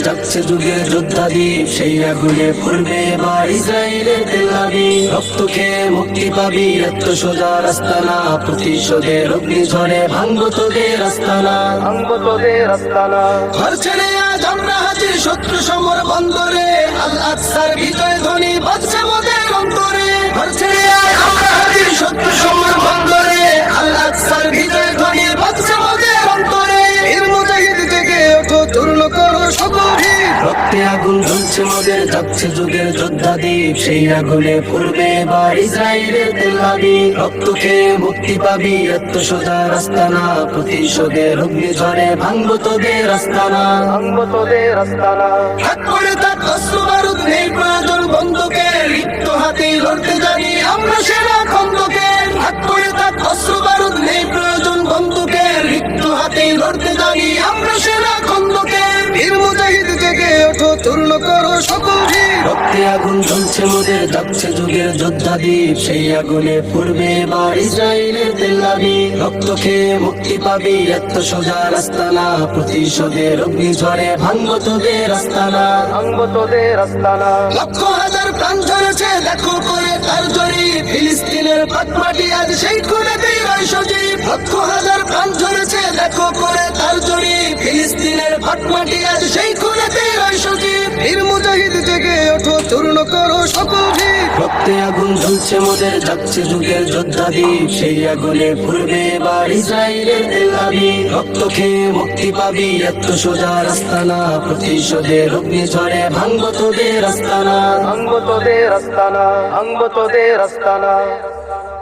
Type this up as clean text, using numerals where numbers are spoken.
যাচ্ছে যুগের যোদ্ধা দ্বীপ, সেই আগুনে পড়বে এবার ইসরায়েলের তেল আবিব। রক্ত খেয়ে মুক্তি পাবি, এত সোজা রাস্তা না, প্রতিশোধের অগ্নিঝড়ে ভাঙবো তোদের আস্তানা, ভাঙবো তোদের আস্তানা। ঘর ছেড়ে আজ আমরা হাজির শত্রু সমর বন্দরে, আল আকসার বিজয় ধ্বনি বাজছে মোদের অন্তরে। ঘর ছেড়ে আজ আমরা হাজির শত্রু সমর বন্দরে, আল আকসার বিজয় ধ্বনি বাজছে মোদের অন্তরে। বীর মুজাহিদ জেগে ওঠো, চূর্ণ করো সকল ভিড়। রক্তে আগুন জ্বলছে মোদের, যাচ্ছে যুগের যোদ্ধা দ্বীপ, সেই আগুনে পড়বে এবার ইসরায়েলের তেল আবিব। রক্ত খেয়ে মুক্তি পাবি, এত সোজা রাস্তা না, প্রতিশোধের অগ্নিঝড়ে ভাঙবো তোদের আস্তানা, ভাঙবো তোদের আস্তানা। হাত করে থাক অস্ত্র বারুদ, নেই প্রয়োজন বন্দুকের, লিপ্ত হাতেই লড়তে জানি আমরা সেরা খন্দকের। হাত করে থাক অস্ত্র বারুদ, নেই প্রয়োজন বন্দুকের, লিপ্ত হাতেই লড়তে জানি আমরা সেরা খন্দকের। বীর মুজাহিদ জেগে ওঠো, চূর্ণ করো সকল ভিড়। রক্তে আগুন জ্বলছে মোদের, যাচ্ছে যুগের যোদ্ধা দ্বীপ, সেই আগুনে পড়বে এবার ইসরায়েলের তেল আবিব। রক্ত খেয়ে মুক্তি পাবি, এত সোজা রাস্তা না, প্রতিশোধের অগ্নিঝড়ে ভাঙবো তোদের আস্তানা, ভাঙবো তোদের আস্তানা। লক্ষ হাজার প্রাণ ঝরেছে দেখো করে তার জরিপ, ফিলিস্তিনের পাক মাটি আজ সেই খুনেতেই রয় সজীব। লক্ষ হাজার প্রাণ ঝরেছে দেখো করে তার জরিপ, ফিলিস্তিনের পাক মাটি আজ সেই খুনেতেই রয় সজীব। বীর মুজাহিদ জেগে ওঠো, চূর্ণ করো সকল ভিড়। রক্তে আগুন জ্বলছে মোদের, যাচ্ছে যুগের যোদ্ধা দ্বীপ, সেই আগুনে পড়বে এবার ইসরায়েলের তেল আবিব। রক্ত খেয়ে মুক্তি পাবি, এত সোজা রাস্তা না, প্রতিশোধের অগ্নিঝড়ে ভাঙবো তোদের আস্তানা, ভাঙবো তোদের আস্তানা, ভাঙবো তোদের আস্তানা।